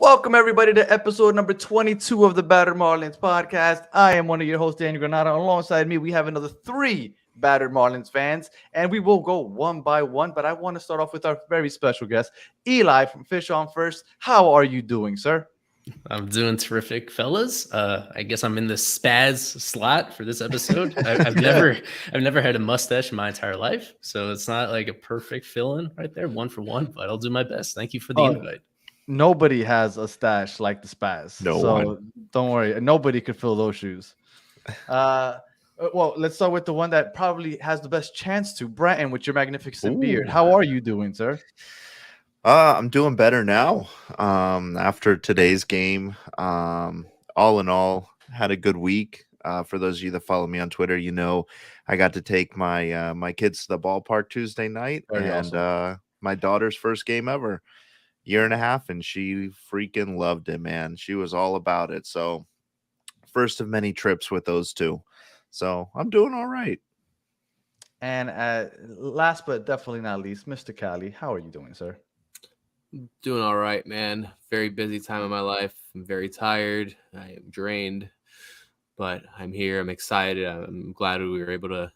Welcome, everybody, to episode number 22 of the Battered Marlins podcast. I am one of your hosts, Daniel Granada. Alongside me, we have another three Battered Marlins fans, and we will go one by one. But I want to start off with our very special guest, Eli from Fish on First. How are you doing, sir? I'm doing terrific, fellas. I guess I'm in the spaz slot for this episode. I've never had a mustache in my entire life, so it's not like a perfect fill-in right there, one for one. But I'll do my best. Thank you for the invite. Nobody has a stash like the Spaz. No so one. Don't worry. Nobody could fill those shoes. Well, let's start with the one that probably has the best chance to. Brenton, with your magnificent beard. How are you doing, sir? I'm doing better now. After today's game, all in all, had a good week. For those of you that follow me on Twitter, you know I got to take my kids to the ballpark Tuesday night, awesome. My daughter's first game ever. Year and a half, and she freaking loved it, man. She was all about it. So first of many trips with those two. So I'm doing all right. And last but definitely not least, Mr. Cali, how are you doing, sir? Doing all right, man. Very busy time of my life. I'm very tired. I am drained, but I'm here. I'm excited. I'm glad we were able to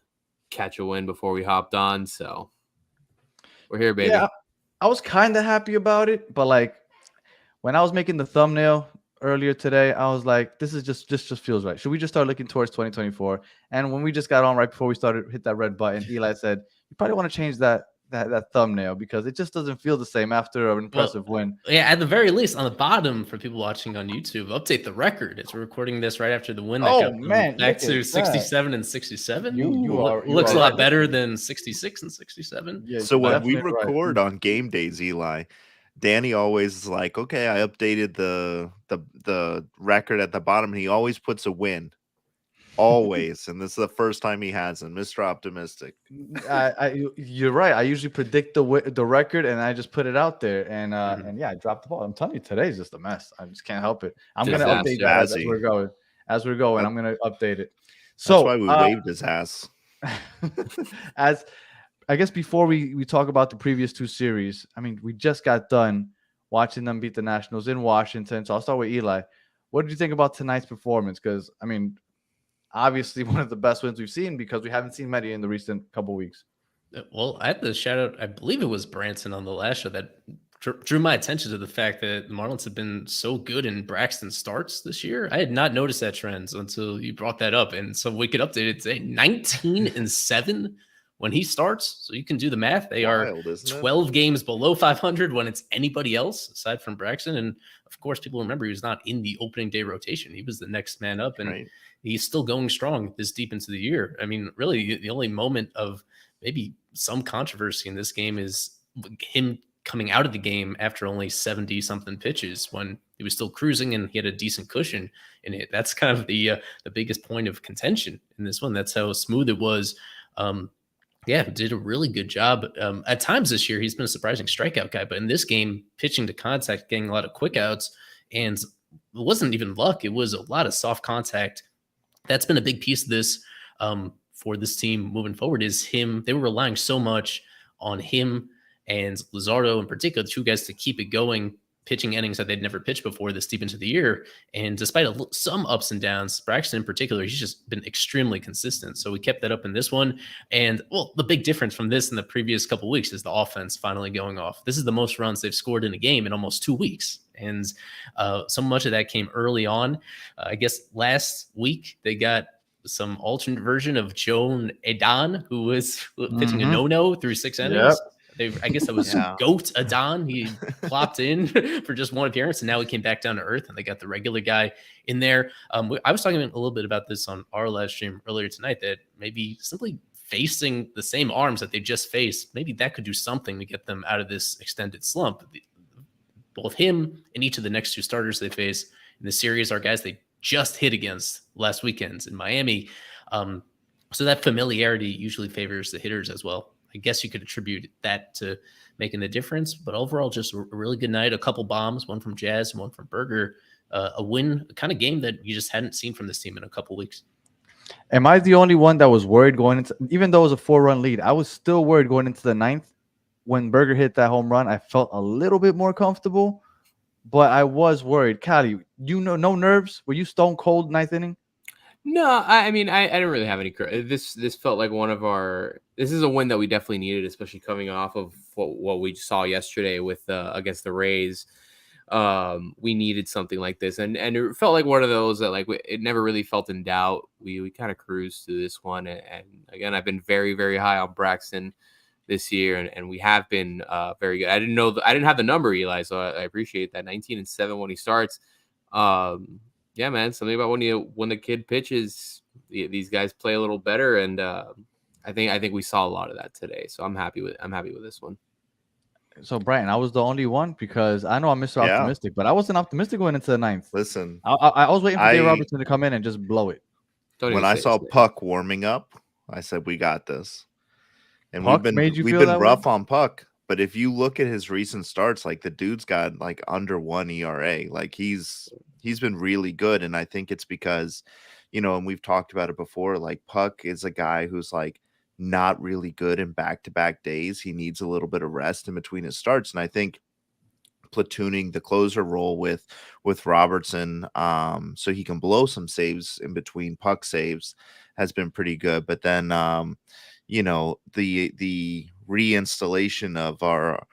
catch a win before we hopped on. So we're here, baby. Yeah. I was kind of happy about it, but like when I was making the thumbnail earlier today, I was like, this just feels right. Should we just start looking towards 2024? And when we just got on right before we started, hit that red button, Eli said, you probably want to change that thumbnail because it just doesn't feel the same after an impressive win. Yeah, at the very least, on the bottom for people watching on YouTube, update the record. It's recording this right after the win that got them back to 67 and 67. Looks a lot better than 66 and 67. Yeah, so when we record on game days, Eli, Danny always is like, okay, I updated the record at the bottom, and he always puts a win. Always, and this is the first time he hasn't. Mr. Optimistic. You're right. I usually predict the record, and I just put it out there, and yeah, I dropped the ball. I'm telling you, today's just a mess. I just can't help it. I'm gonna update that as we're going. I'm gonna update it. So that's why we waved his ass. As I guess before we talk about the previous two series, I mean, we just got done watching them beat the Nationals in Washington. So I'll start with Eli. What did you think about tonight's performance? Because I mean, obviously one of the best wins we've seen because we haven't seen many in the recent couple weeks. Well, I had to shout out, I believe it was Branson on the last show that drew my attention to the fact that the Marlins have been so good in Braxton starts this year. I had not noticed that trend until you brought that up. And so we could update it today. 19-7 when he starts. So you can do the math. They are 12 games below 500 when it's anybody else aside from Braxton. And of course, people remember he was not in the opening day rotation. He was the next man up, and he's still going strong this deep into the year. I mean, really, the only moment of maybe some controversy in this game is him coming out of the game after only 70-something pitches when he was still cruising and he had a decent cushion in it. That's kind of the biggest point of contention in this one. That's how smooth it was. Yeah, did a really good job. At times this year, he's been a surprising strikeout guy, but in this game, pitching to contact, getting a lot of quick outs, and it wasn't even luck. It was a lot of soft contact. That's been a big piece of this for this team moving forward is him. They were relying so much on him and Luzardo in particular, the two guys to keep it going, pitching innings that they'd never pitched before this deep into the year. And despite some ups and downs, Braxton in particular, he's just been extremely consistent. So we kept that up in this one. And, well, the big difference from this in the previous couple of weeks is the offense finally going off. This is the most runs they've scored in a game in almost 2 weeks. And so much of that came early on. I guess last week they got some alternate version of Joan Adon, who was pitching a no-no through 6 innings. Yep. I guess that was Goat Adon. He plopped in for just one appearance, and now he came back down to earth, and they got the regular guy in there. I was talking a little bit about this on our live stream earlier tonight, that maybe simply facing the same arms that they just faced, maybe that could do something to get them out of this extended slump. Both him and each of the next two starters they face in the series are guys they just hit against last weekend in Miami. So that familiarity usually favors the hitters as well. I guess you could attribute that to making the difference, but overall, just a really good night. A couple bombs, one from Jazz and one from Berger. A win, a kind of game that you just hadn't seen from this team in a couple weeks. Am I the only one that was worried going into, even though it was a 4-run lead, I was still worried going into the ninth when Berger hit that home run. I felt a little bit more comfortable, but I was worried. Callie, no nerves? Were you stone cold ninth inning? No, I mean, I didn't really have any. This felt like one of our. This is a win that we definitely needed, especially coming off of what we saw yesterday with against the Rays. We needed something like this, and it felt like one of those that like it never really felt in doubt. We kind of cruised through this one, and again, I've been very very high on Braxton this year, and we have been very good. I didn't have the number, Eli, so I appreciate that. 19-7 when he starts. Yeah, man, something about when the kid pitches, these guys play a little better, and I think we saw a lot of that today. So I'm happy with this one. So Brian, I was the only one because I know I'm Mr. Yeah. Optimistic, but I wasn't optimistic going into the ninth. Listen, I was waiting for Dave Robertson to come in and just blow it. When I saw Puck warming up, I said, "We got this." And Puck we've made you been feel that rough way? on Puck, but if you look at his recent starts, like the dude's got like under 1 ERA. Like he's been really good, and I think it's because, and we've talked about it before. Like Puck is a guy who's like not really good in back-to-back days. He needs a little bit of rest in between his starts, and I think platooning the closer role with Robertson, so he can blow some saves in between Puck saves, has been pretty good. But then the reinstallation of our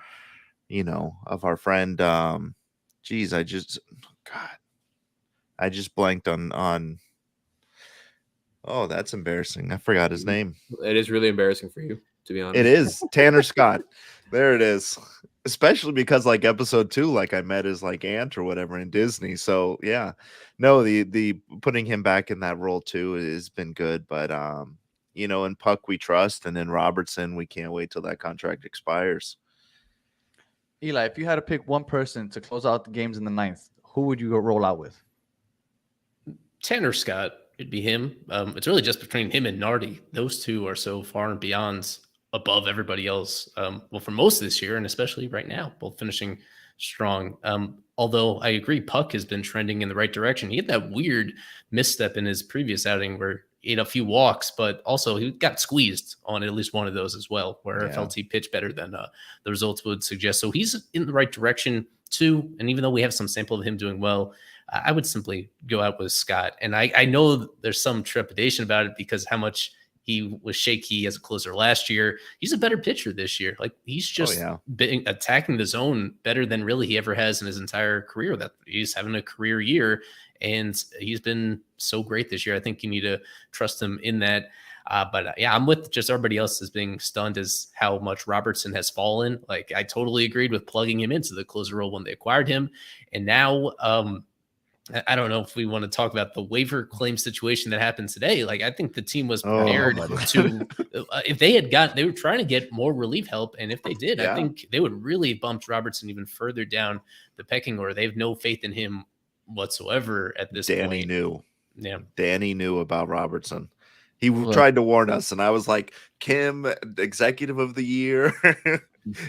friend, I just blanked on oh, that's embarrassing. I forgot his name. It is really embarrassing for you, to be honest. It is Tanner Scott. There it is. Especially because like episode 2, like I met his like aunt or whatever in Disney. So yeah, no, the putting him back in that role too has been good. But in Puck we trust, and then Robertson, we can't wait till that contract expires. Eli, if you had to pick one person to close out the games in the ninth, who would you roll out with? Tanner Scott. It'd be him. It's really just between him and Nardi. Those two are so far and beyond above everybody else. Well, for most of this year, and especially right now, both finishing strong. Although I agree, Puck has been trending in the right direction. He had that weird misstep in his previous outing where he had a few walks, but also he got squeezed on at least one of those as well, where I felt he pitched better than the results would suggest. So he's in the right direction too. And even though we have some sample of him doing well, I would simply go out with Scott. And I know there's some trepidation about it because how much he was shaky as a closer last year. He's a better pitcher this year. Like he's just been attacking the zone better than really he ever has in his entire career. That he's having a career year, and he's been so great this year. I think you need to trust him in that. But yeah, I'm with just everybody else as being stunned as how much Robertson has fallen. Like I totally agreed with plugging him into the closer role when they acquired him, and now I don't know if we want to talk about the waiver claim situation that happened today. Like, I think the team was prepared to, if they were trying to get more relief help. And if they did, I think they would really bump Robertson even further down the pecking order. They have no faith in him whatsoever at this point. Danny knew about Robertson. He tried to warn us, and I was like, Kim, executive of the year.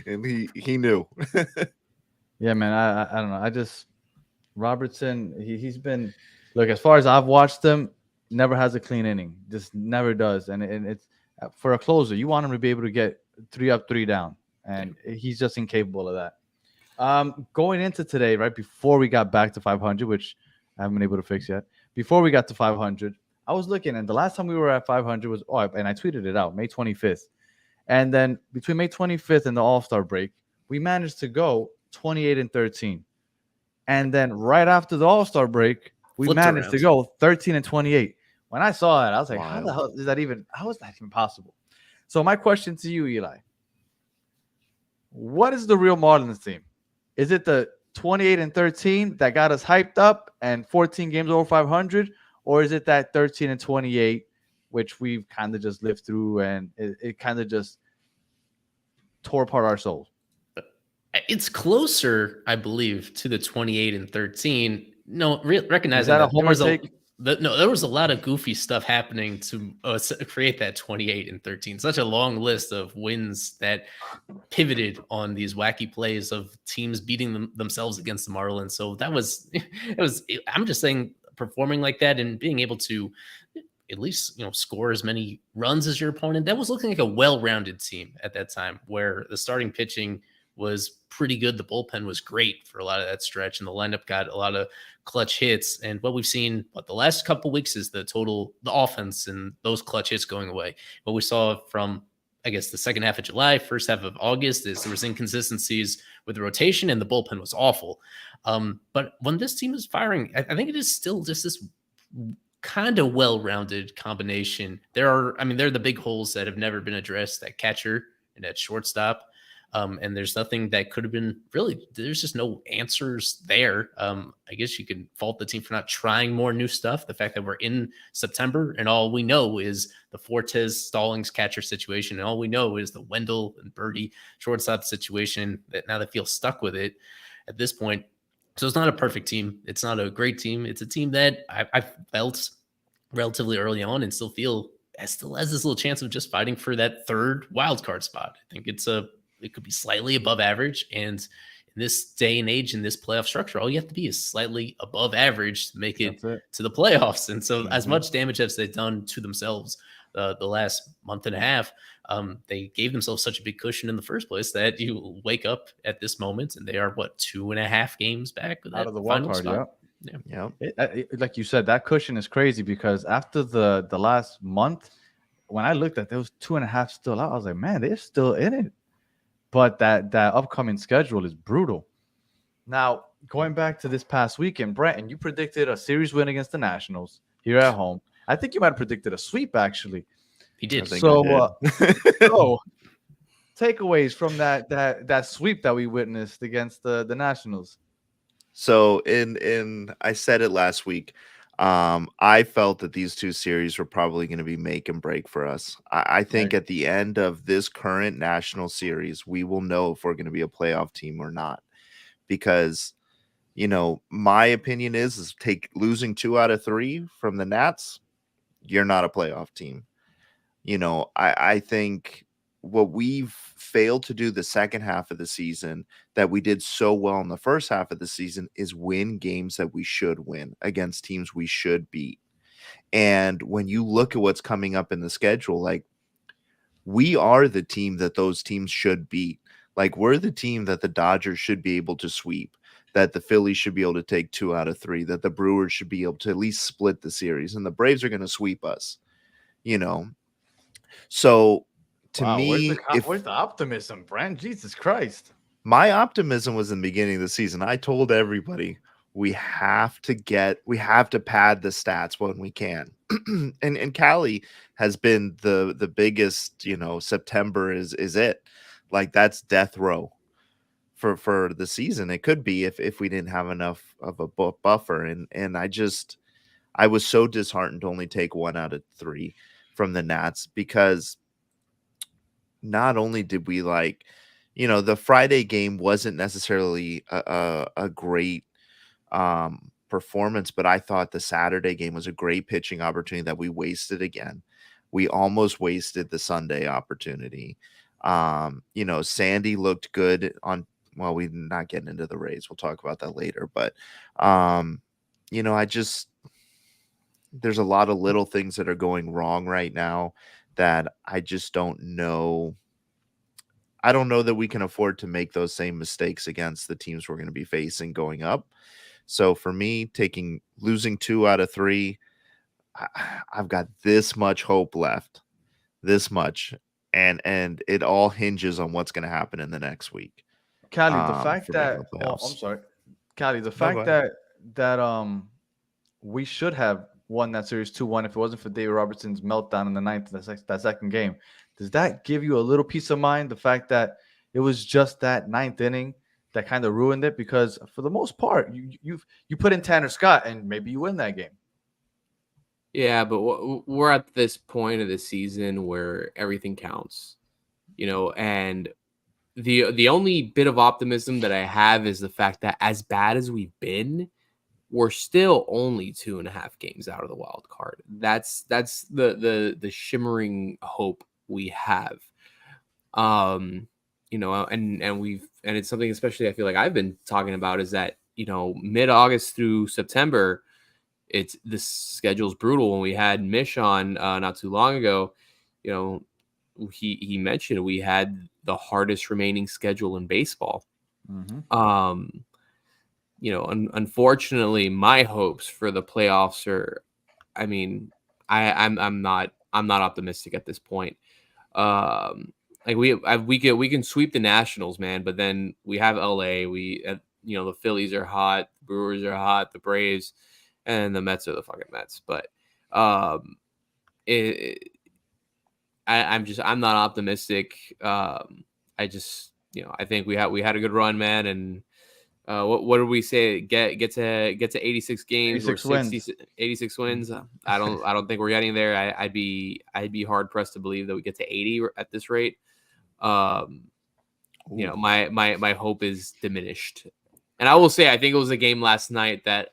And he knew. Yeah, man. I don't know. Robertson, he's been, look, as far as I've watched him, never has a clean inning. Just never does. And it's for a closer, you want him to be able to get 3 up, 3 down. And he's just incapable of that. Going into today, right before we got back to 500, which I haven't been able to fix yet. Before we got to 500, I was looking, and the last time we were at 500 was, and I tweeted it out, May 25th. And then between May 25th and the All-Star break, we managed to go 28-13. And then right after the All-Star break, we managed to go 13-28. When I saw it, I was like, how the hell is that even possible? So my question to you, Eli, what is the real Marlins team? Is it the 28-13 that got us hyped up and 14 games over 500? Or is it that 13-28, which we've kind of just lived through and it kind of just tore apart our souls? It's closer, I believe, to the 28-13. No, recognizing that a homer take? There was a lot of goofy stuff happening to create that 28-13. Such a long list of wins that pivoted on these wacky plays of teams beating themselves against the Marlins. So that was, I'm just saying, performing like that and being able to at least, score as many runs as your opponent. That was looking like a well-rounded team at that time, where the starting pitching was pretty good. The bullpen was great for a lot of that stretch, and the lineup got a lot of clutch hits. And what we've seen the last couple weeks is the offense and those clutch hits going away. What we saw from, I guess, the second half of July, first half of August, is there was inconsistencies with the rotation, and the bullpen was awful. But when this team is firing, I think it is still just this kind of well-rounded combination. There are the big holes that have never been addressed, that catcher and at shortstop. And there's nothing that could have been really, there's just no answers there. I guess you could fault the team for not trying more new stuff. The fact that we're in September and all we know is the Fortes Stallings catcher situation. And all we know is the Wendell and Birdie shortstop situation, that now they feel stuck with it at this point. So it's not a perfect team. It's not a great team. It's a team that I felt relatively early on and still feel still has this little chance of just fighting for that third wild card spot. I think it could be slightly above average. And in this day and age, in this playoff structure, all you have to be is slightly above average to make it to the playoffs. And so as much damage as they've done to themselves the last month and a half, they gave themselves such a big cushion in the first place that you wake up at this moment and they are 2.5 games back out of the wild card. Spot. Yeah. Like you said, that cushion is crazy because after the last month, when I looked at those 2.5 still out, I was like, man, they're still in it. But that upcoming schedule is brutal. Now, going back to this past weekend, Brent, and you predicted a series win against the Nationals here at home. I think you might have predicted a sweep, actually. He did. So, so takeaways from that sweep that we witnessed against the Nationals. So I said it last week. I felt that these two series were probably going to be make and break for us. I think at the end of this current national series, we will know if we're going to be a playoff team or not. Because, my opinion is losing 2 out of 3 from the Nats, you're not a playoff team. I think what we've failed to do the second half of the season that we did so well in the first half of the season is win games that we should win against teams we should beat. And when you look at what's coming up in the schedule, like, we are the team that those teams should beat. Like, we're the team that the Dodgers should be able to sweep, that the Phillies should be able to take 2 out of 3, that the Brewers should be able to at least split the series, and the Braves are going to sweep us, So to me, where's the optimism, Brent? Jesus Christ. My optimism was in the beginning of the season. I told everybody we have to pad the stats when we can. and Cali has been the biggest, September is it. Like, that's death row for the season. It could be if we didn't have enough of a buffer. And I was so disheartened to only take 1 out of 3 from the Nats, because not only did we the Friday game wasn't necessarily a great performance, but I thought the Saturday game was a great pitching opportunity that we wasted again. We almost wasted the Sunday opportunity. Sandy looked good we're not getting into the Rays. We'll talk about that later. But, there's a lot of little things that are going wrong right now that I just don't know. I don't know that we can afford to make those same mistakes against the teams we're going to be facing going up. So for me, losing 2 out of 3, I've got this much hope left, this much, and it all hinges on what's going to happen in the next week. Cali, the fact that I'm sorry, Cali, the fact that we should have won that series 2-1 if it wasn't for David Robertson's meltdown in the ninth, that second game. Does that give you a little peace of mind? The fact that it was just that ninth inning that kind of ruined it, because for the most part, you put in Tanner Scott and maybe you win that game. Yeah, but we're at this point of the season where everything counts, and the only bit of optimism that I have is the fact that as bad as we've been, we're still only 2.5 games out of the wild card. That's the shimmering hope we have. And it's something, especially I feel like I've been talking about, is that, mid-August through September, the schedule's brutal. When we had Mish on not too long ago, he mentioned we had the hardest remaining schedule in baseball. Mm-hmm. Unfortunately, my hopes for the playoffs are, I mean, I'm not optimistic at this point. Like we can sweep the Nationals, man, but then we have LA. The Phillies are hot, the Brewers are hot, the Braves, and the Mets are the fucking Mets. But it, I'm not optimistic. I think we had a good run, man, and what did we say? Get to 86 games or 86 wins. 86 wins. I don't think we're getting there. I'd be hard pressed to believe that we get to 80 at this rate. My hope is diminished. And I will say, I think it was a game last night that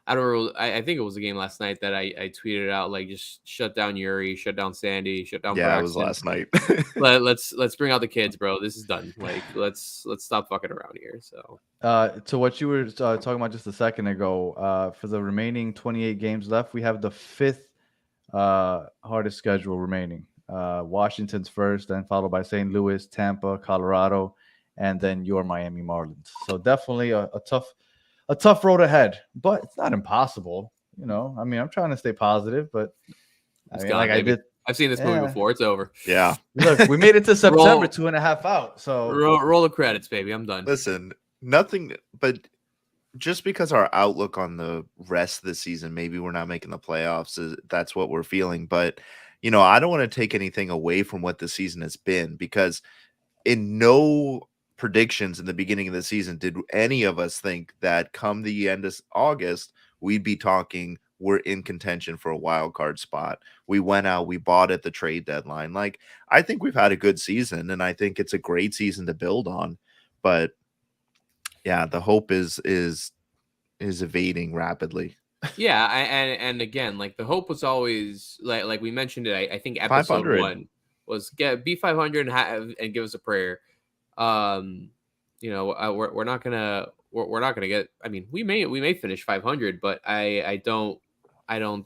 I think it was a game last night that I tweeted out, like, just shut down Yuri, shut down Sandy, shut down Yeah, Braxton. it was last night. Let's bring out the kids, bro. This is done. Like, let's stop fucking around here. So to what you were talking about just a second ago, for the remaining 28 games left, we have the fifth hardest schedule remaining. Washington's first, then followed by St. Louis, Tampa, Colorado, and then your Miami Marlins. So definitely a tough road ahead, but it's not impossible. I mean, I'm trying to stay positive, but It's gone, baby. I've seen this movie before. It's over. Yeah. Look, we made it to September, 2.5 out. So roll the credits, baby. I'm done. Listen, nothing but just because our outlook on the rest of the season, maybe we're not making the playoffs, that's what we're feeling. But, I don't want to take anything away from what the season has been, because in no predictions in the beginning of the season did any of us think that come the end of August, we'd be talking we're in contention for a wild card spot. We went out, we bought at the trade deadline. Like, I think we've had a good season, and I think it's a great season to build on. But yeah, the hope is evading rapidly. Yeah, and again, like, the hope was always like we mentioned it. I think episode 500. 1 was be 500 and give us a prayer. We're not gonna get. I mean, we may finish 500, but I don't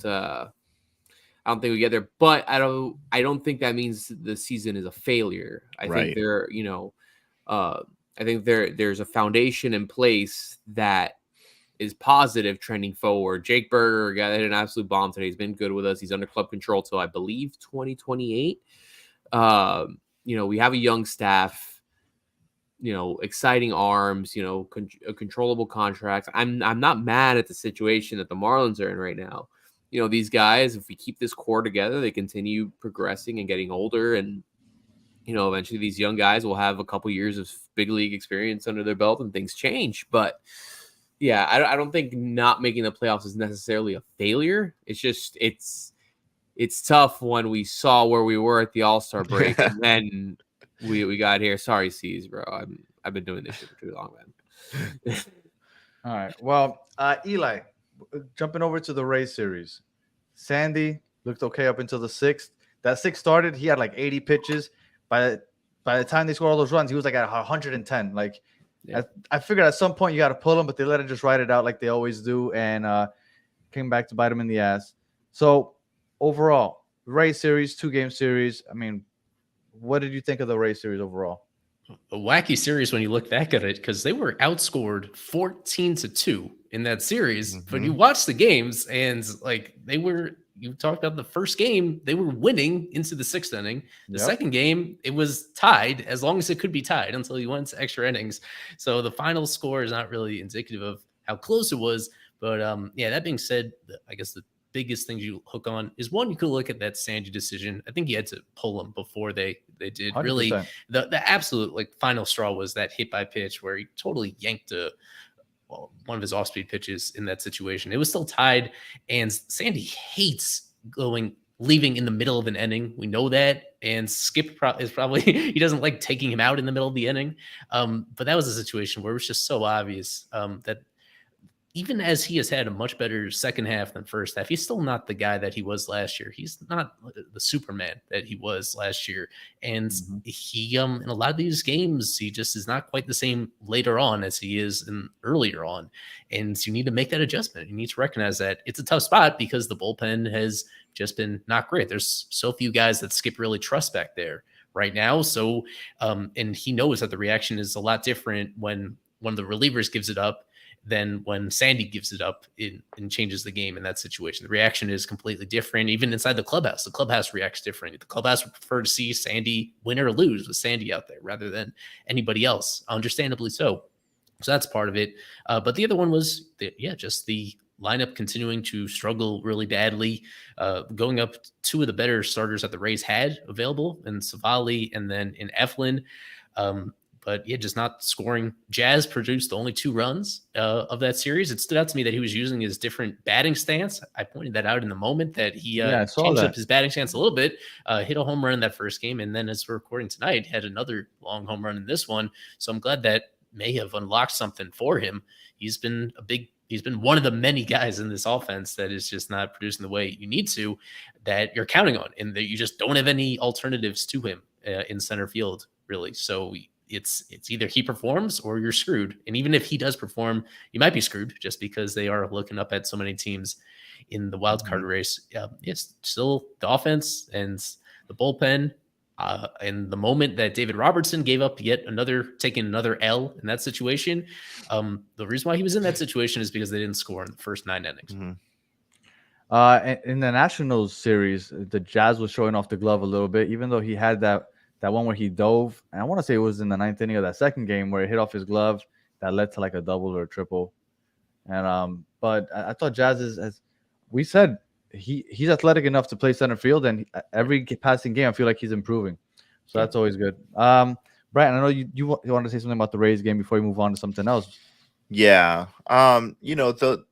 think we get there. But I don't think that means the season is a failure. I think there's a foundation in place that is positive, trending forward. Jake Berger, a guy that hit an absolute bomb today, he's been good with us. He's under club control till I believe 2028. We have a young staff, exciting arms, a controllable contract. I'm not mad at the situation that the Marlins are in right now. These guys, if we keep this core together, they continue progressing and getting older, and eventually these young guys will have a couple years of big league experience under their belt and things change. But yeah, I don't think not making the playoffs is necessarily a failure. It's just it's tough when we saw where we were at the All-Star break and then we got here. Sorry, C's, bro. I've been doing this shit for too long, man. All right. Well, Eli, jumping over to the Rays series. Sandy looked okay up until the sixth. That sixth started, he had like 80 pitches. By the time they scored all those runs, he was like at 110. Like, yeah. I figured at some point you got to pull him, but they let him just ride it out like they always do, and came back to bite him in the ass. So overall, Rays series, 2-game series. I mean, what did you think of the Rays series overall? A wacky series when you look back at it, because they were outscored 14-2 in that series. Mm-hmm. But you watch the games, and like you talked about the first game, they were winning into the sixth inning. The second game, it was tied as long as it could be tied until you went to extra innings. So the final score is not really indicative of how close it was. But that being said, I guess the biggest things you hook on is, one, you could look at that Sandy decision. I think he had to pull him before they did. 100%. Really the absolute like final straw was that hit by pitch where he totally yanked one of his off-speed pitches in that situation. It was still tied, and Sandy hates leaving in the middle of an inning. We know that, and Skip is probably he doesn't like taking him out in the middle of the inning. But that was a situation where it was just so obvious that even as he has had a much better second half than first half, he's still not the guy that he was last year. He's not the Superman that he was last year. And he, in a lot of these games, he just is not quite the same later on as he is earlier on. And you need to make that adjustment. You need to recognize that it's a tough spot because the bullpen has just been not great. There's so few guys that Skip really trusts back there. right now. So, and he knows that the reaction is a lot different when one of the relievers gives it up than when Sandy gives it up and changes the game in that situation. The reaction is completely different. Even inside the clubhouse reacts different. The clubhouse would prefer to see Sandy win or lose with Sandy out there rather than anybody else, understandably so. So that's part of it. But the other one was, just the lineup continuing to struggle really badly, going up two of the better starters that the Rays had available in Savali and then in Eflin. But just not scoring. Jazz produced the only 2 runs of that series. It stood out to me that he was using his different batting stance. I pointed that out in the moment that he I saw changed that. up his batting stance a little bit, hit a home run in that first game, and then as we're recording tonight, had another long home run in this one. So I'm glad that may have unlocked something for him. He's been one of the many guys in this offense that is just not producing the way you need to, that you're counting on, and that you just don't have any alternatives to him in center field, really. So it's either he performs or you're screwed. And even if he does perform, you might be screwed just because they are looking up at so many teams in the wild card race. It's still the offense and the bullpen. And the moment that David Robertson gave up taking another L in that situation, the reason why he was in that situation is because they didn't score in the first 9 innings. In the Nationals series, the Jazz was showing off the glove a little bit, even though he had that one where he dove. And I want to say it was in the 9th inning of that second game where it hit off his glove that led to like a double or a triple. And but I thought Jazz is, as we said, he's athletic enough to play center field, and every passing game I feel like he's improving. So that's always good. Brian, I know you want to say something about the Rays game before we move on to something else. Yeah. The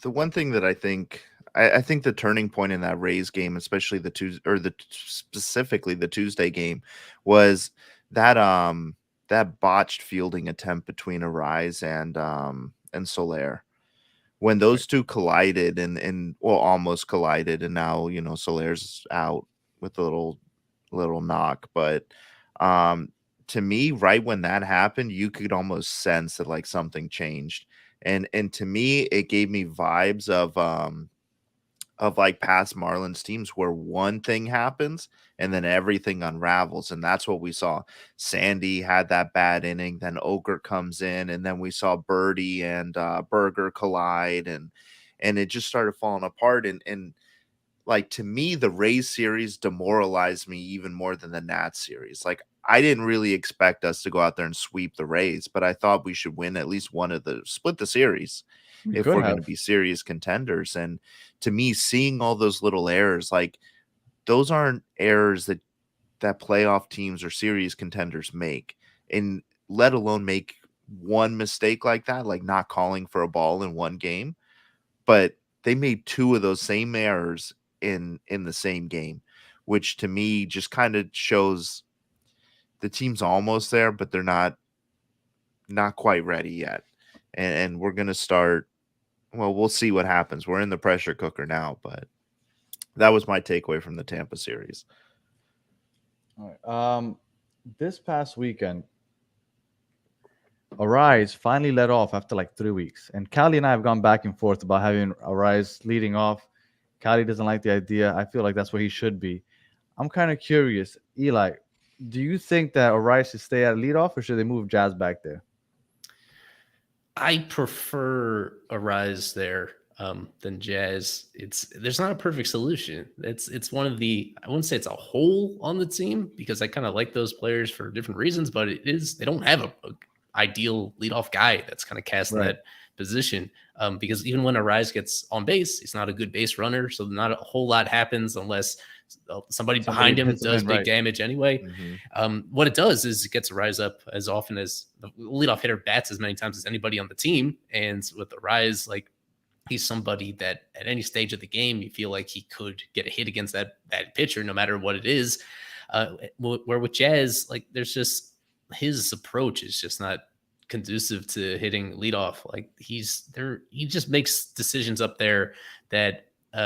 one thing that I think the turning point in that Rays game, especially specifically the Tuesday game, was that that botched fielding attempt between Arise and Soler. When those two collided and almost collided, and now Soler's out with a little knock, but to me, right when that happened, you could almost sense that like something changed, and to me, it gave me vibes of like past Marlins teams where one thing happens and then everything unravels. And that's what we saw. Sandy had that bad inning, then Ogre comes in, and then we saw Birdie and Berger collide, and it just started falling apart. And like, to me, the Rays series demoralized me even more than the Nats series. Like, I didn't really expect us to go out there and sweep the Rays, but I thought we should win at least split the series if we're going to be serious contenders. And to me, seeing all those little errors, like, those aren't errors that playoff teams or series contenders make, and let alone make one mistake like that, like not calling for a ball in one game. But they made 2 of those same errors in the same game, which to me just kind of shows the team's almost there, but they're not quite ready yet. And we're going to start. Well, we'll see what happens. We're in the pressure cooker now, but that was my takeaway from the Tampa series. All right. This past weekend, Arise finally led off after like 3 weeks. And Callie and I have gone back and forth about having Arise leading off. Callie doesn't like the idea. I feel like that's where he should be. I'm kind of curious. Eli, do you think that Arise should stay at leadoff, or should they move Jazz back there? I prefer Arise there than Jazz. There's not a perfect solution. It's one of the, I wouldn't say it's a hole on the team, because I kind of like those players for different reasons, but they don't have a ideal leadoff guy that's kind of cast in that position. Because even when Arise gets on base, he's not a good base runner, so not a whole lot happens unless somebody behind him does big damage anyway. What it does is it gets Arise up as often as the leadoff hitter bats as many times as anybody on the team. And with Arise, like, he's somebody that at any stage of the game, you feel like he could get a hit against that pitcher, no matter what it is. Where with Jazz, like, there's just, his approach is just not conducive to hitting leadoff. Like, he just makes decisions up there that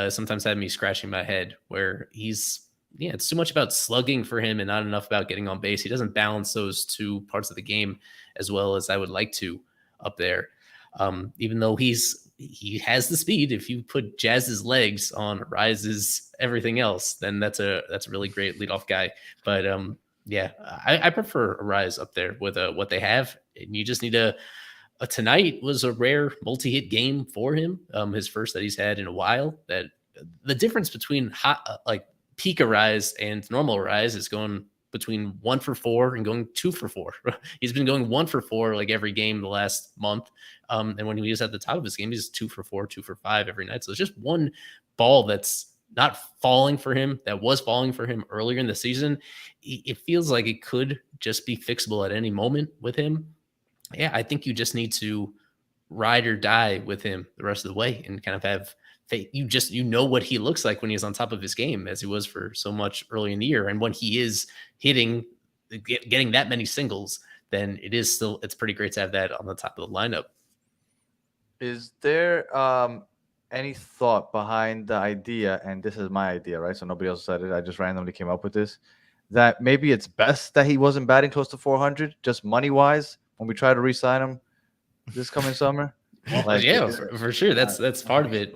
sometimes had me scratching my head, where it's too much about slugging for him and not enough about getting on base. He doesn't balance those 2 parts of the game as well as I would like to up there. Even though he has the speed, if you put Jazz's legs on Rise's everything else, then that's a really great leadoff guy. But Yeah, I prefer Arise up there with what they have. And you just need tonight was a rare multi-hit game for him. His first that he's had in a while. That the difference between like peak Arise and normal Arise is going between 1 for 4 and going 2 for 4. He's been going 1 for 4 like every game the last month. And when he was at the top of his game, he's 2 for 4, 2 for 5 every night. So it's just one ball that's not falling for him, that was falling for him earlier in the season. It feels like it could just be fixable at any moment with him. Yeah, I think you just need to ride or die with him the rest of the way and kind of have faith. You know what he looks like when he's on top of his game, as he was for so much early in the year. And when he is hitting, getting that many singles, then it's pretty great to have that on the top of the lineup. Is there any thought behind the idea, and this is my idea, right? So nobody else said it. I just randomly came up with this, that maybe it's best that he wasn't batting close to 400, just money-wise, when we try to re-sign him this coming summer? Well, yeah, for sure. That's part of it.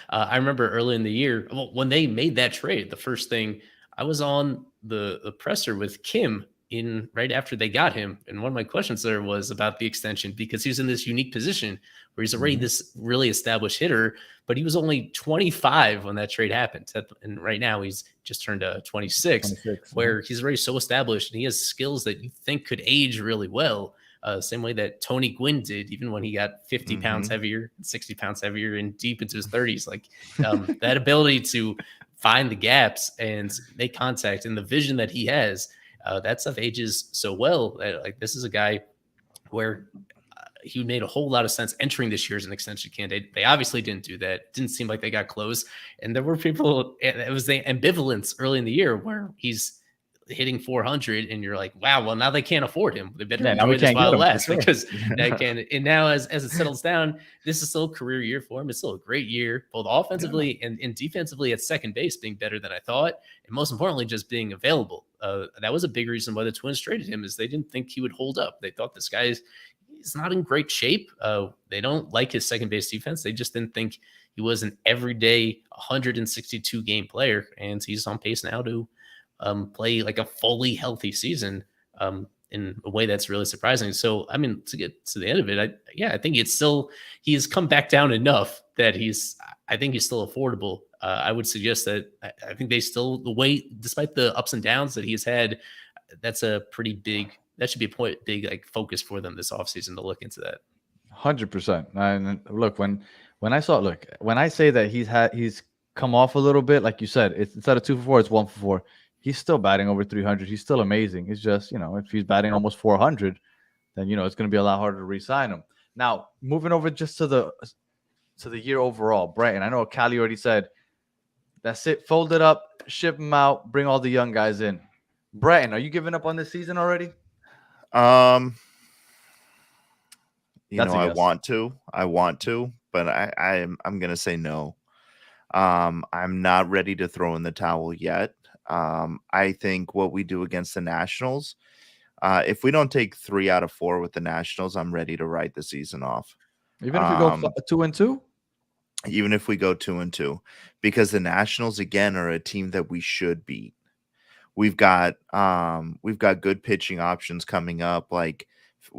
I remember early in the year, when they made that trade, the first thing I was on the presser with Kim in right after they got him, and one of my questions there was about the extension because he was in this unique position where he's already this really established hitter, but he was only 25 when that trade happened, and right now he's just turned 26, where he's already so established and he has skills that you think could age really well. Same way that Tony Gwynn did, even when he got 50 pounds heavier, 60 pounds heavier, and deep into his 30s. Like that ability to find the gaps and make contact, and the vision that he has, that stuff ages so well. Like this is a guy where he made a whole lot of sense entering this year as an extension candidate. They obviously didn't do that. It didn't seem like they got close, and there were people. It was the ambivalence early in the year where he's hitting 400 and you're like, wow, well, now they can't afford him. They better enjoy this while it lasts because they can. And now as it settles down, this is still a career year for him. It's still a great year, both offensively and defensively at second base, being better than I thought. And most importantly, just being available. That was a big reason why the Twins traded him, is they didn't think he would hold up. They thought this guy's not in great shape. They don't like his second base defense. They just didn't think he was an everyday 162 game player. And he's on pace now to play like a fully healthy season in a way that's really surprising. So, I mean, to get to the end of it, I think he's come back down enough that I think he's still affordable. I would suggest that I think despite the ups and downs that he's had, that should be a big like focus for them this offseason to look into that. 100%. And look, when I say that he's come off a little bit, like you said, it's instead of 2 for 4, it's 1 for 4. He's still batting over 300. He's still amazing. It's just, if he's batting almost 400, then, it's going to be a lot harder to re-sign him. Now, moving over just to the year overall, Brighton, I know Callie already said, that's it, fold it up, ship them out, bring all the young guys in. Brighton, are you giving up on this season already? I want to, but I'm going to say no. I'm not ready to throw in the towel yet. I think what we do against the Nationals, if we don't take 3 out of 4 with the Nationals, I'm ready to write the season off. Even if we go 2-2? Even if we go 2-2, because the Nationals again are a team that we should beat. We've got good pitching options coming up, like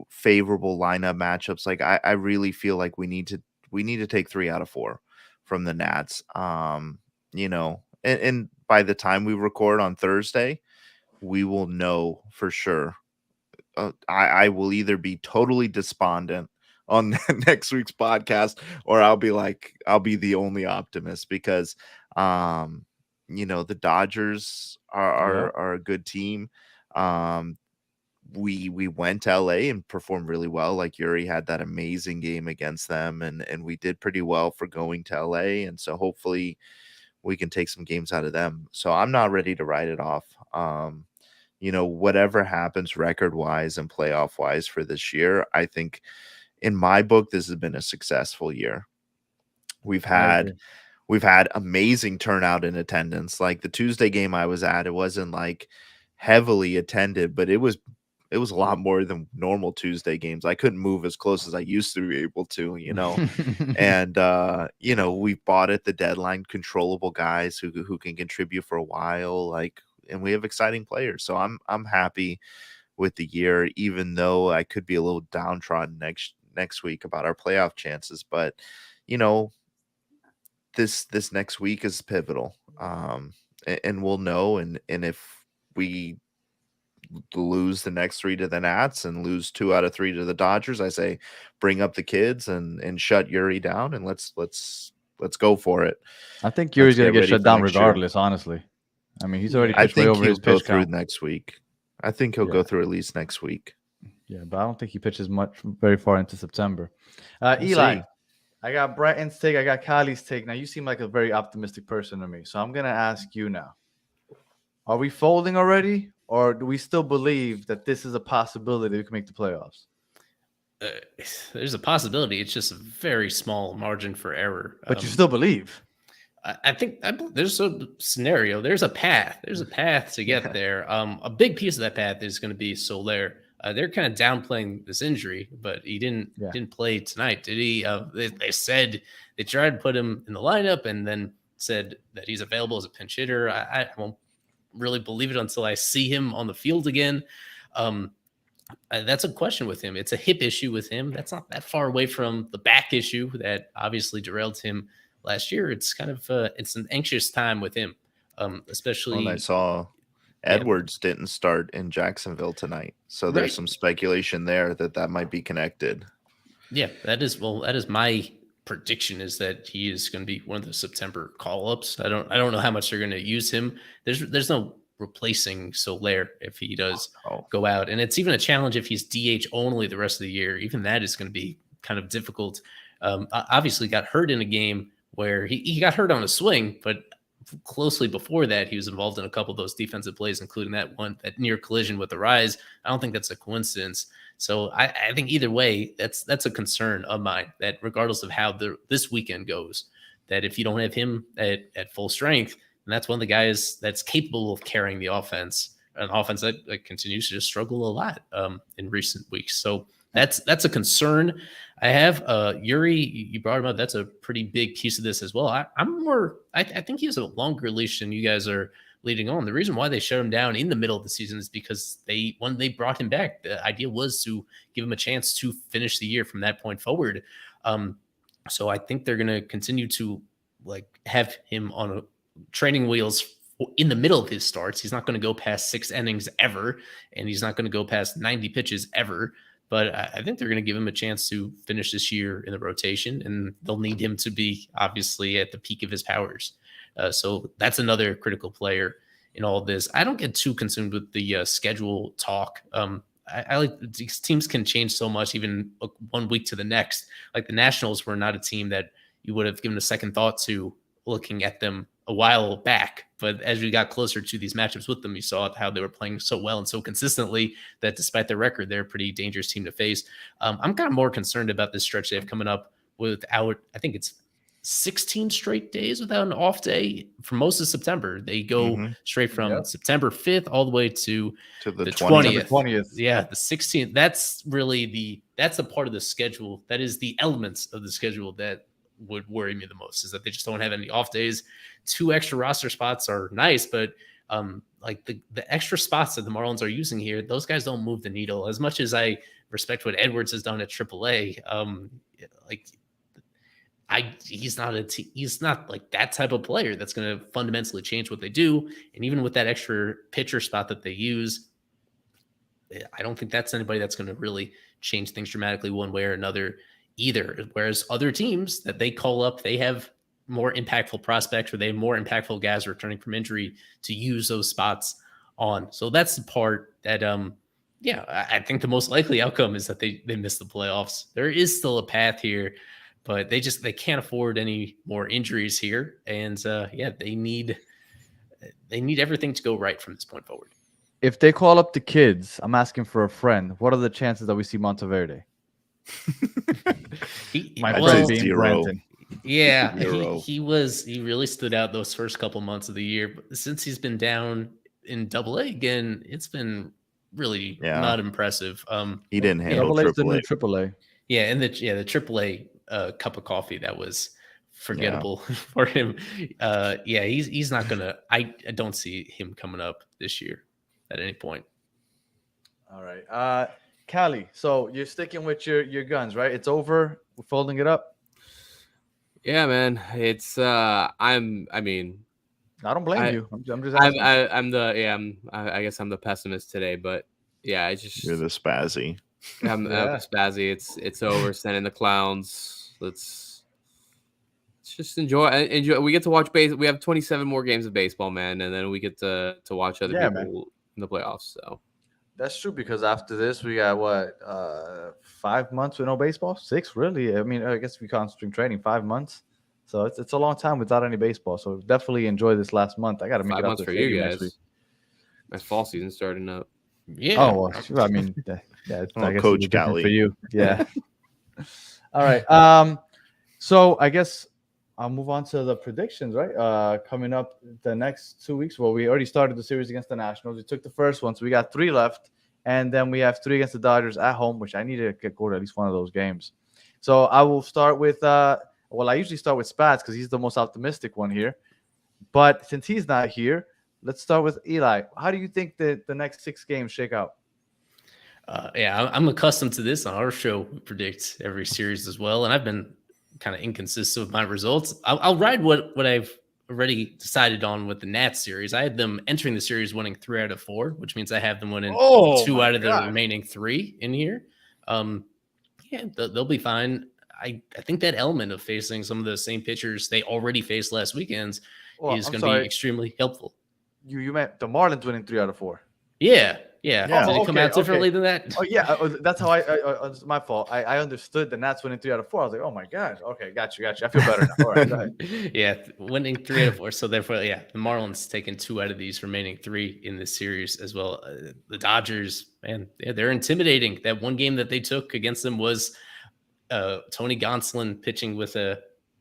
favorable lineup matchups. Like I really feel like we need to take 3 out of 4 from the Nats. And by the time we record on Thursday, we will know for sure. I will either be totally despondent on next week's podcast, or I'll be the only optimist, because the Dodgers are a good team. We went to LA and performed really well. Like Yuri had that amazing game against them, and we did pretty well for going to LA. And so hopefully we can take some games out of them. So I'm not ready to write it off. Whatever happens record wise and playoff wise for this year, I think in my book, this has been a successful year. We've had amazing turnout in attendance. Like the Tuesday game I was at, it wasn't like heavily attended, but it was a lot more than normal Tuesday games. I couldn't move as close as I used to be able to, and, we bought at the deadline controllable guys who can contribute for a while. Like, we have exciting players. So I'm happy with the year, even though I could be a little downtrodden next week about our playoff chances. But you know, this next week is pivotal, and we'll know. And if we lose the next 3 to the Nats and lose 2 out of 3 to the Dodgers, I say bring up the kids and shut Yuri down, and let's go for it. I think Let's Yuri's gonna get get ready shut for down next year. regardless. Honestly, I mean, he's already Yeah. I pitched way think over he'll his go pitch through count. next week. I think he'll Yeah. go through at least next week. Yeah, but I don't think he pitches much very far into September. We'll Eli, see. I got Bratton's take. I got Kylie's take. Now you seem like a very optimistic person to me, so I'm gonna ask you now: are we folding already, or do we still believe that this is a possibility we can make the playoffs? Uh, there's a possibility. It's just a very small margin for error. But you still believe? I think there's a scenario. There's a path. There's a path to get there. A big piece of that path is going to be Soler. They're kind of downplaying this injury, but he didn't play tonight, did he? They said they tried to put him in the lineup and then said that he's available as a pinch hitter. I won't really believe it until I see him on the field again. That's a question with him. It's a hip issue with him. That's not that far away from the back issue that obviously derailed him last year. It's kind of it's an anxious time with him, especially. Well, I saw Edwards didn't start in Jacksonville tonight, so there's some speculation there that might be connected. Yeah, that is my prediction, is that he is going to be one of the September call-ups. I don't know how much they're going to use him. There's no replacing Soler if he does go out, and it's even a challenge if he's DH only the rest of the year. Even that is going to be kind of difficult. Obviously got hurt in a game where he got hurt on a swing, but closely before that, he was involved in a couple of those defensive plays, including that near collision with the Rise. I don't think that's a coincidence. So I think either way, that's a concern of mine, that regardless of how this weekend goes, that if you don't have him at full strength, and that's one of the guys that's capable of carrying the offense, an offense that continues to just struggle a lot in recent weeks. So that's a concern I have. Yuri, you brought him up. That's a pretty big piece of this as well. I think he has a longer leash than you guys are leading on. The reason why they shut him down in the middle of the season is because when they brought him back, the idea was to give him a chance to finish the year from that point forward. So I think they're going to continue to have him on training wheels in the middle of his starts. He's not going to go past 6 innings ever, and he's not going to go past 90 pitches ever. But I think they're going to give him a chance to finish this year in the rotation, and they'll need him to be obviously at the peak of his powers. So that's another critical player in all of this. I don't get too consumed with the schedule talk. I like these teams can change so much, even one week to the next. Like the Nationals were not a team that you would have given a second thought to looking at them a while back. But as we got closer to these matchups with them, you saw how they were playing so well and so consistently that despite their record, they're a pretty dangerous team to face. I'm kind of more concerned about this stretch they have coming up without, I think it's 16 straight days without an off day for most of September. They go straight from September 5th all the way to the 20th. Yeah, the 16th. That's really that's the part of the schedule. That is the elements of the schedule that would worry me the most, is that they just don't have any off days. 2 extra roster spots are nice, but like the extra spots that the Marlins are using here, those guys don't move the needle. As much as I respect what Edwards has done at AAA, he's not like that type of player that's going to fundamentally change what they do. And even with that extra pitcher spot that they use, I don't think that's anybody that's going to really change things dramatically one way or another either. Whereas other teams that they call up, they have more impactful prospects, or they have more impactful guys returning from injury to use those spots on. So that's the part that, I think the most likely outcome is that they miss the playoffs. There is still a path here, but they can't afford any more injuries here. And they need everything to go right from this point forward. If they call up the kids, I'm asking for a friend. What are the chances that we see Monteverde? My friend being 0. Branton. Yeah, he really stood out those first couple months of the year. But since he's been down in AA again, it's been really not impressive. He didn't handle AAA. AAA. AAA. Yeah, and the AAA cup of coffee, that was forgettable for him. Yeah, he's not gonna. I don't see him coming up this year at any point. All right. Callie, so you're sticking with your guns, right? It's over. We're folding it up. Yeah, man. It's I mean, I don't blame I you. I'm just asking. I guess I'm the pessimist today, but yeah, I just You're the spazzy. I'm Yeah. spazzy. It's over. Sending the clowns. Let's just enjoy. We get to watch base. We have 27 more games of baseball, man, and then we get to watch other Yeah, people in the playoffs. So That's true because after this we got what 5 months with no baseball? 6 really? I mean, I guess we count spring training, 5 months. So it's a long time without any baseball. So definitely enjoy this last month. I got to make 5 it out months to for the you stadium next week. guys. My fall season starting up. Yeah. Oh well, sure, I mean, yeah. Oh, I guess Coach it's different for Callie. you. Yeah. All right. So I guess I'll move on to the predictions, right? Coming up the next 2 weeks. Well, we already started the series against the Nationals. We took the first one, so we got 3 left, and then we have 3 against the Dodgers at home, which I need to go to at least one of those games. So I will start with well, I usually start with Spats because he's the most optimistic one here. But since he's not here, let's start with Eli. How do you think that the next 6 games shake out? Yeah, I'm accustomed to this on our show. We predict every series as well, and I've been kind of inconsistent with my results. I'll ride what I've already decided on with the Nats series. I had them entering the series winning 3 out of 4, which means I have them winning 2 out of the remaining 3 in here. Yeah, they'll be fine. I think that element of facing some of the same pitchers they already faced last weekend Well, is I'm going to sorry. be extremely helpful. You meant the Marlins winning 3 out of 4. Yeah. Yeah. Did it come out differently than that? Oh yeah, that's how it's my fault. I understood the Nats winning 3 out of 4. I was like, oh my god. Okay, got you. I feel better now. All right, go ahead. Yeah, winning 3 out of 4. So therefore, yeah, the Marlins taking 2 out of these remaining 3 in this series as well. The Dodgers, man, yeah, they're intimidating. That one game that they took against them was Tony Gonsolin pitching with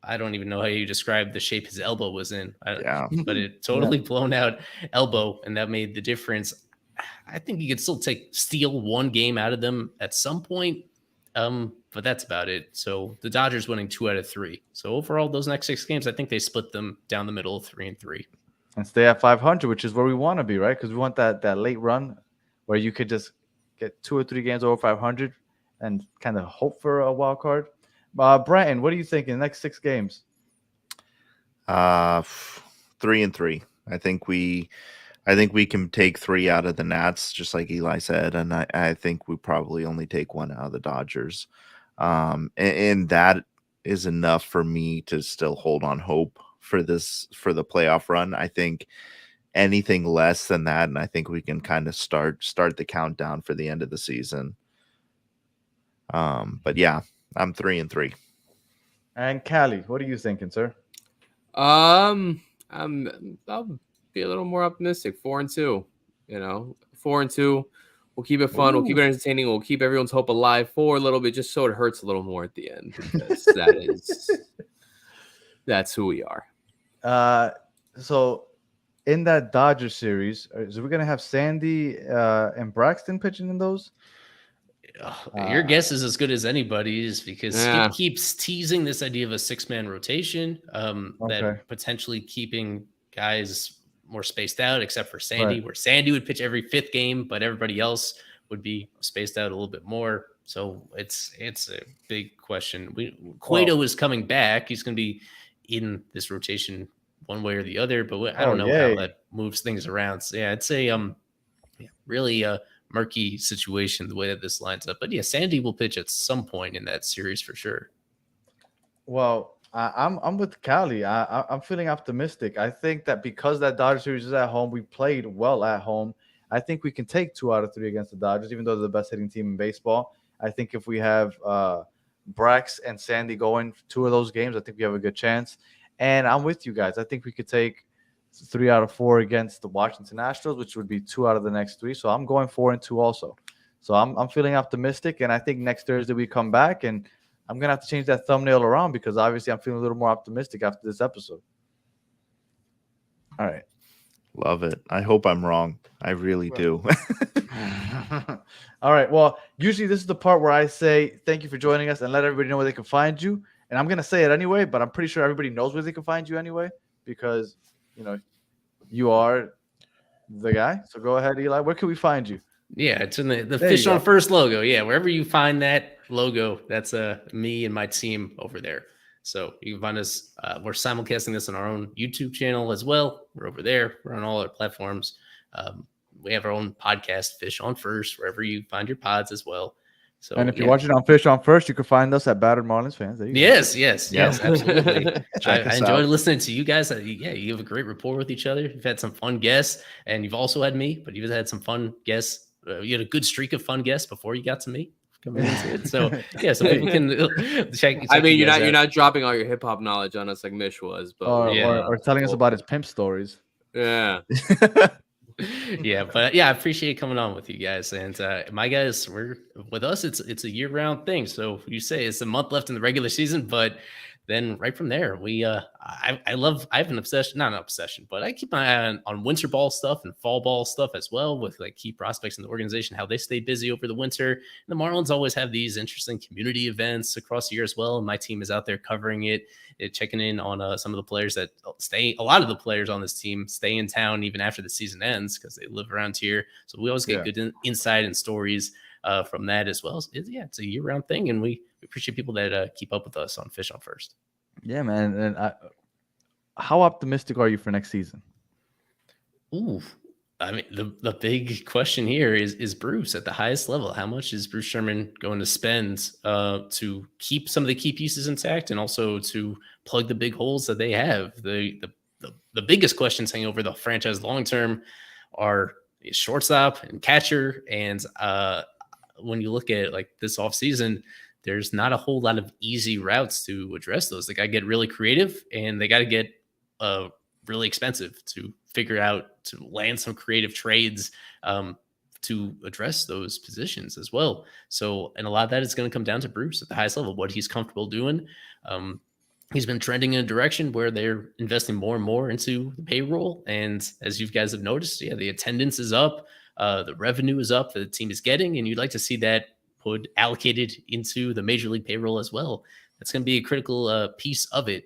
I don't even know how you describe the shape his elbow was in. But it totally blown out elbow, and that made the difference. I think you could still steal one game out of them at some point, but that's about it. So the Dodgers winning 2 out of 3. So overall, those next 6 games, I think they split them down the middle, 3-3, and stay at 500, which is where we want to be, right? Because we want that late run where you could just get 2 or 3 games over 500 and kind of hope for a wild card. Brandon, what do you think in the next 6 games? 3-3. I think we can take 3 out of the Nats, just like Eli said, and I think we probably only take 1 out of the Dodgers. And that is enough for me to still hold on hope for the playoff run. I think anything less than that, and I think we can kind of start the countdown for the end of the season. But yeah, I'm 3-3. And Callie, what are you thinking, sir? I'll be a little more optimistic. 4-2. 4-2. We'll keep it fun. We'll keep it entertaining. We'll keep everyone's hope alive for a little bit, just so it hurts a little more at the end. Because that's who we are. So in that Dodgers series, is we gonna have Sandy and Braxton pitching in those? Your guess is as good as anybody's because he keeps teasing this idea of a 6-man rotation, that potentially keeping guys more spaced out, except for Sandy, where Sandy would pitch every 5th game, but everybody else would be spaced out a little bit more. So it's a big question. Cueto is coming back. He's going to be in this rotation one way or the other, but I don't know how that moves things around. So yeah, it's a really murky situation the way that this lines up. But yeah, Sandy will pitch at some point in that series for sure. Well, I'm with Callie. I'm feeling optimistic. I think that because that Dodgers series is at home, we played well at home. I think we can take 2 out of 3 against the Dodgers, even though they're the best hitting team in baseball. I think if we have Brax and Sandy going 2 of those games, I think we have a good chance. And I'm with you guys. I think we could take 3 out of 4 against the Washington Nationals, which would be 2 out of the next 3. So I'm going 4-2 also. So I'm feeling optimistic, and I think next Thursday we come back, and I'm gonna have to change that thumbnail around because obviously I'm feeling a little more optimistic after this episode. All right. Love it. I hope I'm wrong. I really do. All right. Well, usually this is the part where I say thank you for joining us and let everybody know where they can find you. and I'm gonna say it anyway, but I'm pretty sure everybody knows where they can find you anyway because you are the guy. So go ahead, Eli. Where can we find you? Yeah, it's in the There Fish you on go. First logo. Yeah, wherever you find that logo, that's me and my team over there. So you can find us. We're simulcasting this on our own YouTube channel as well. We're over there. We're on all our platforms. We have our own podcast, Fish on First, wherever you find your pods as well. So And if you're watching on Fish on First, you can find us at Battered Marlins Fans. There you go. yes, Yeah. absolutely. Check I us enjoyed out. listening to you guys. Yeah, you have a great rapport with each other. You've had some fun guests, and you've also had me, but you've had some fun guests. You had a good streak of fun guests before you got to me coming into it. So yeah, so people can check. I mean, you guys you're out. not dropping all your hip hop knowledge on us like Mish was, but or telling us about his pimp stories. yeah. Yeah, but yeah, I appreciate coming on with you guys. And my guys, we're with us. It's a year-round thing. So you say it's a month left in the regular season, but then right from there, we I have an obsession, not an obsession, but I keep my eye on winter ball stuff and fall ball stuff as well with like key prospects in the organization, how they stay busy over the winter. And the Marlins always have these interesting community events across the year as well. And my team is out there covering it checking in on some of the players that stay. A lot of the players on this team stay in town even after the season ends because they live around here. So we always get good insight and stories from that as well. It's a year-round thing, and we appreciate people that keep up with us on Fish on First. Yeah, man. And how optimistic are you for next season? Ooh, I mean, the big question here is Bruce at the highest level. How much is Bruce Sherman going to spend to keep some of the key pieces intact and also to plug the big holes that they have? The biggest questions hanging over the franchise long term are shortstop and catcher. And when you look at like this offseason, there's not a whole lot of easy routes to address those. They got to get really creative and they got to get really expensive to figure out to land some creative trades to address those positions as well. So, and a lot of that is going to come down to Bruce at the highest level, what he's comfortable doing. He's been trending in a direction where they're investing more and more into the payroll. And as you guys have noticed, the attendance is up, the revenue is up that the team is getting, and you'd like to see that allocated into the major league payroll as well. That's going to be a critical piece of it.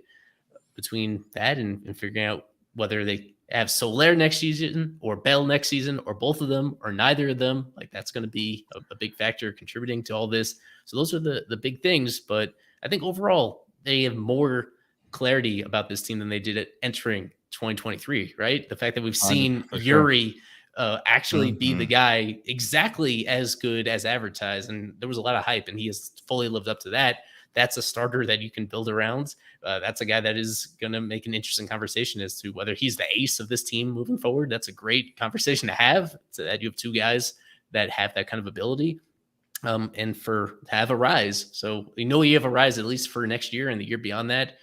Between that and figuring out whether they have Soler next season or Bell next season or both of them or neither of them, like that's going to be a big factor contributing to all this. So those are the big things. But I think overall they have more clarity about this team than they did at entering 2023, right? The fact that we've seen Yuri actually be the guy exactly as good as advertised. And there was a lot of hype and he has fully lived up to that. That's a starter that you can build around. That's a guy that is going to make an interesting conversation as to whether he's the ace of this team moving forward. That's a great conversation to have, so that you have two guys that have that kind of ability and to have a rise. So you have a rise at least for next year and the year beyond that.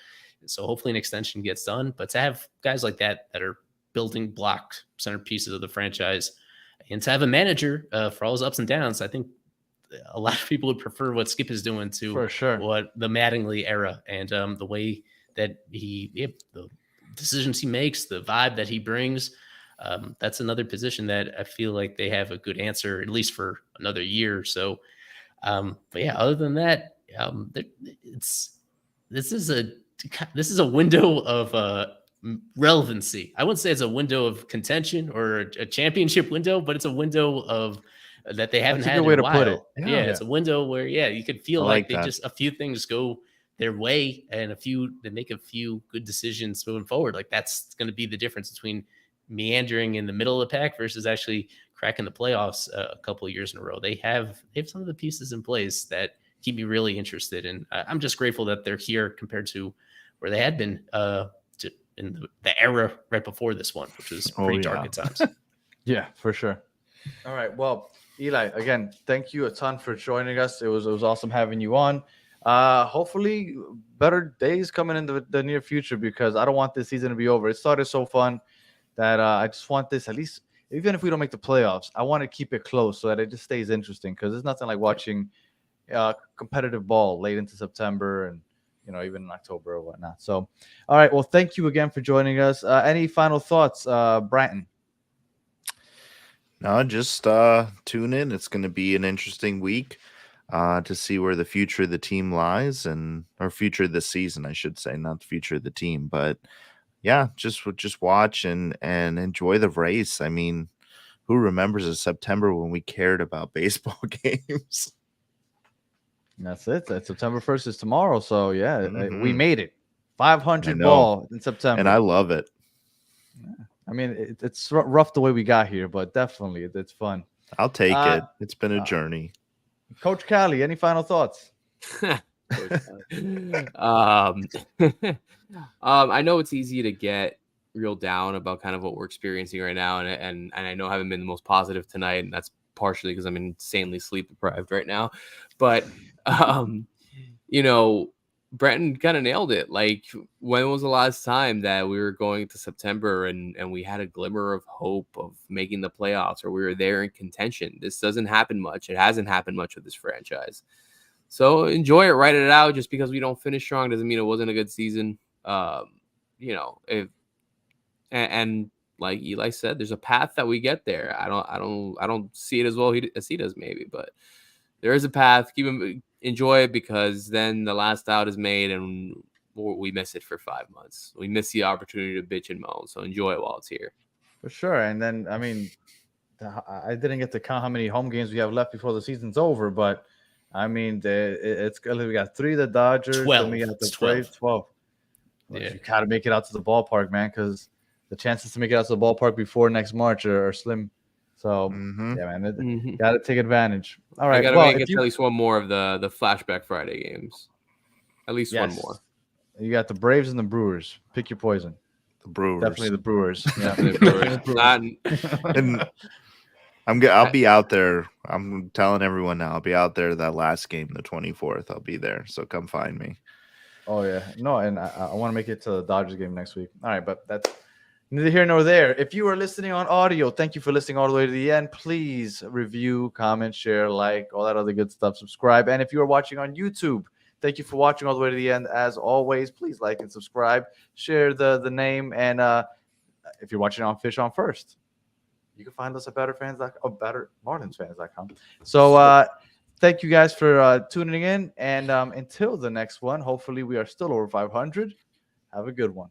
So hopefully an extension gets done. But to have guys like that are building block centerpieces of the franchise and to have a manager for all his ups and downs, I think a lot of people would prefer what Skip is doing to what the Mattingly era and the way that the decisions he makes, the vibe that he brings. That's another position that I feel like they have a good answer, at least for another year or so. But yeah, other than that, this is a window of relevancy. I wouldn't say it's a window of contention or a championship window, but it's a window of that they haven't had in a while. Put it. Yeah, it's a window where you could feel like they just a few things go their way and they make a few good decisions moving forward. Like that's going to be the difference between meandering in the middle of the pack versus actually cracking the playoffs a couple of years in a row. They have some of the pieces in place that keep me really interested, and I'm just grateful that they're here compared to where they had been in the era right before this one, which was pretty dark at times. Yeah, for sure. All right, well, Eli, again, thank you a ton for joining us. It was awesome having you on. Hopefully better days coming in the near future because I don't want this season to be over. It started so fun that I just want this, at least even if we don't make the playoffs, I want to keep it close so that it just stays interesting because there's nothing like watching competitive ball late into September and even in October or whatnot. So, all right, well, thank you again for joining us. Any final thoughts, Bratton? No, just tune in. It's going to be an interesting week. to see where the future of the team lies, or future of the season, I should say, not the future of the team. But yeah, just watch and enjoy the race. I mean, who remembers a September when we cared about baseball games? That's it. That's September 1st is tomorrow. So yeah, we Mhm. made it. I 500 know, ball in and September. I love it. I mean, it's rough the way we got here, but definitely it's fun. I'll take Uh, it. It's been a uh, journey. Coach Callie, any final thoughts? um, I know it's easy to get real down about kind of what we're experiencing right now, and I know I haven't been the most positive tonight, and that's partially because I'm insanely sleep deprived right now. But you know, Brenton kind of nailed it. Like, when was the last time that we were going to September and we had a glimmer of hope of making the playoffs, or we were there in contention? This doesn't happen much. It hasn't happened much with this franchise. So enjoy it, write it out. Just because we don't finish strong doesn't mean it wasn't a good season. If and like Eli said, there's a path that we get there. I don't see it as well as he does, maybe, but there is a path. Enjoy it, because then the last out is made, and we miss it for 5 months. We miss the opportunity to bitch and moan. So enjoy it while it's here. For sure. And then, I mean, I didn't get to count how many home games we have left before the season's over, but I mean, we got 3 the Dodgers, 12. then we got the It's 12. Braves, 12. Well, Yeah. you got to make it out to the ballpark, man, because the chances to make it out to the ballpark before next March are slim. So Mhm. yeah, man, Mhm. got to take advantage. All I right, gotta well, make if it you at least one more of the flashback Friday games. At least one yes, more. you got the Braves and the Brewers. Pick your poison. The Brewers. Definitely the Brewers. Yeah. Definitely Brewers. And I'll be out there. I'm telling everyone now. I'll be out there that last game, the 24th. I'll be there. So come find me. Oh yeah, no, and I want to make it to the Dodgers game next week. All right, but that's neither here nor there. If you are listening on audio, thank you for listening all the way to the end. Please review, comment, share, like, all that other good stuff. Subscribe, and if you are watching on YouTube, thank you for watching all the way to the end. As always, please like and subscribe, share the name, and if you're watching on Fish on First, you can find us at bettermarlinsfans.com. So thank you guys for tuning in, and until the next one, hopefully we are still over 500. Have a good one.